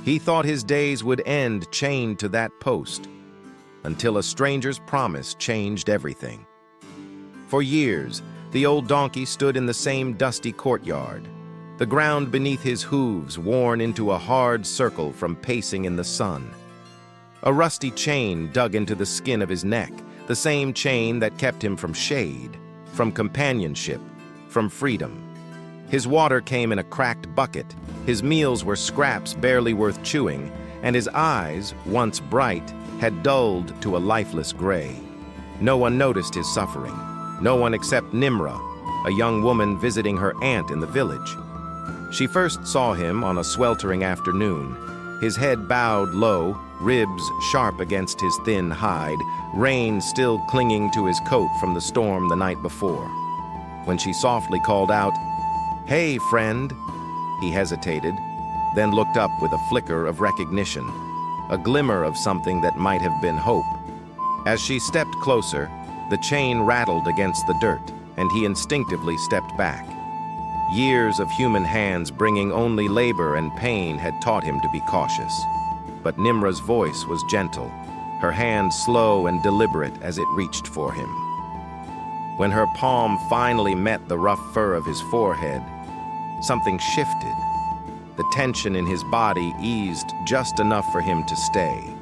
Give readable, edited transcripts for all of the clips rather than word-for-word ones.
He thought his days would end chained to that post, until a stranger's promise changed everything. For years, the old donkey stood in the same dusty courtyard, the ground beneath his hooves worn into a hard circle from pacing in the sun. A rusty chain dug into the skin of his neck, the same chain that kept him from shade, from companionship, from freedom. His water came in a cracked bucket, his meals were scraps barely worth chewing, and his eyes, once bright, had dulled to a lifeless gray. No one noticed his suffering, no one except Nimra, a young woman visiting her aunt in the village. She first saw him on a sweltering afternoon, his head bowed low, ribs sharp against his thin hide, rain still clinging to his coat from the storm the night before. When she softly called out, "Hey, friend," he hesitated, then looked up with a flicker of recognition, a glimmer of something that might have been hope. As she stepped closer, the chain rattled against the dirt, and he instinctively stepped back. Years of human hands bringing only labor and pain had taught him to be cautious. But Nimra's voice was gentle, her hand slow and deliberate as it reached for him. When her palm finally met the rough fur of his forehead, something shifted. The tension in his body eased just enough for him to stay.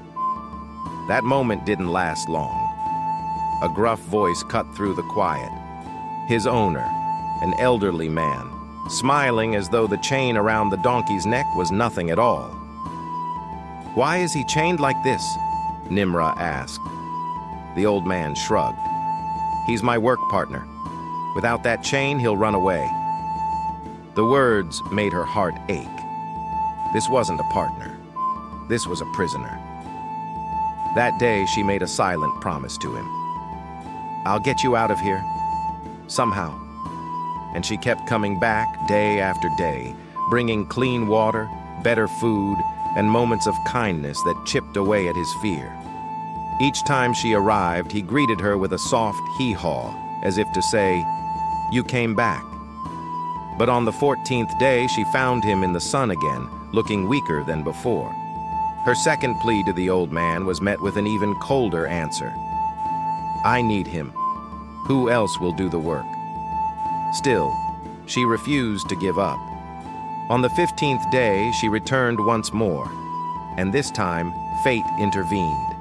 That moment didn't last long. A gruff voice cut through the quiet. His owner, an elderly man, smiling as though the chain around the donkey's neck was nothing at all. "Why is he chained like this?" Nimra asked. The old man shrugged. "He's my work partner. Without that chain, he'll run away." The words made her heart ache. This wasn't a partner. This was a prisoner. That day, she made a silent promise to him. "I'll get you out of here. Somehow." And she kept coming back day after day, bringing clean water, better food, and moments of kindness that chipped away at his fear. Each time she arrived, he greeted her with a soft hee-haw, as if to say, "You came back." But on the 14th day, she found him in the sun again, looking weaker than before. Her second plea to the old man was met with an even colder answer. "I need him. Who else will do the work?" Still, she refused to give up. On the 15th day, she returned once more, and this time, fate intervened.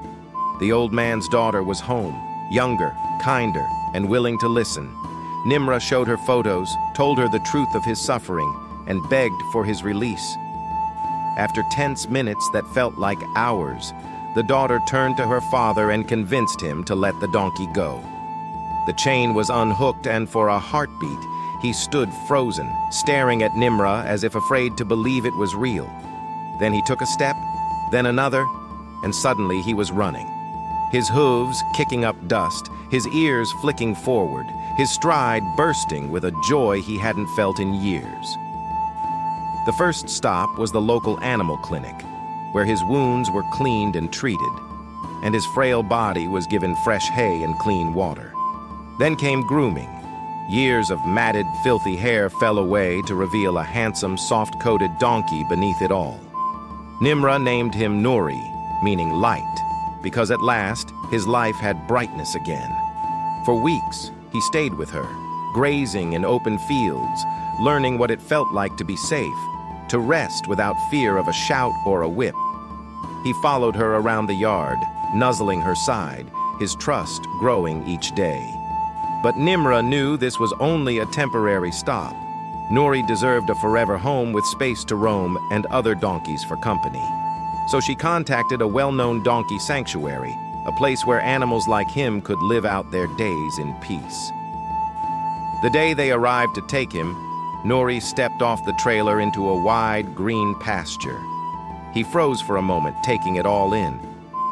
The old man's daughter was home, younger, kinder, and willing to listen. Nimra showed her photos, told her the truth of his suffering, and begged for his release. After tense minutes that felt like hours, the daughter turned to her father and convinced him to let the donkey go. The chain was unhooked, and for a heartbeat, he stood frozen, staring at Nimra as if afraid to believe it was real. Then he took a step, then another, and suddenly he was running. His hooves kicking up dust, his ears flicking forward, his stride bursting with a joy he hadn't felt in years. The first stop was the local animal clinic, where his wounds were cleaned and treated, and his frail body was given fresh hay and clean water. Then came grooming. Years of matted, filthy hair fell away to reveal a handsome, soft-coated donkey beneath it all. Nimra named him Noori, meaning light, because at last his life had brightness again. For weeks, he stayed with her, grazing in open fields, learning what it felt like to be safe, to rest without fear of a shout or a whip. He followed her around the yard, nuzzling her side, his trust growing each day. But Nimra knew this was only a temporary stop. Noori deserved a forever home with space to roam and other donkeys for company. So she contacted a well-known donkey sanctuary, a place where animals like him could live out their days in peace. The day they arrived to take him, Noori stepped off the trailer into a wide, green pasture. He froze for a moment, taking it all in.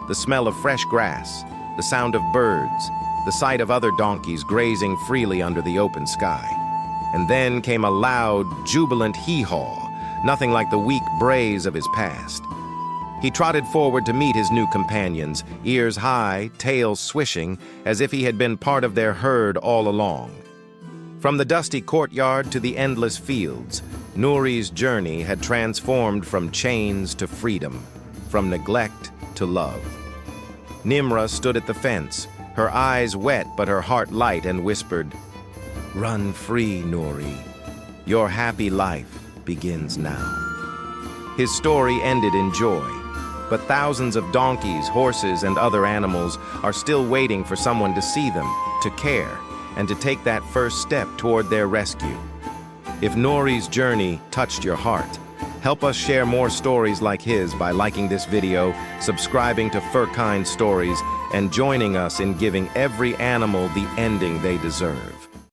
The smell of fresh grass, the sound of birds, the sight of other donkeys grazing freely under the open sky. And then came a loud, jubilant hee-haw, nothing like the weak brays of his past. He trotted forward to meet his new companions, ears high, tail swishing, as if he had been part of their herd all along. From the dusty courtyard to the endless fields, Noori's journey had transformed from chains to freedom, from neglect to love. Nimra stood at the fence, her eyes wet but her heart light, and whispered, "Run free, Noori. Your happy life begins now." His story ended in joy, but thousands of donkeys, horses, and other animals are still waiting for someone to see them, to care, and to take that first step toward their rescue. If Noori's journey touched your heart, help us share more stories like his by liking this video, subscribing to Furkind Stories, and joining us in giving every animal the ending they deserve.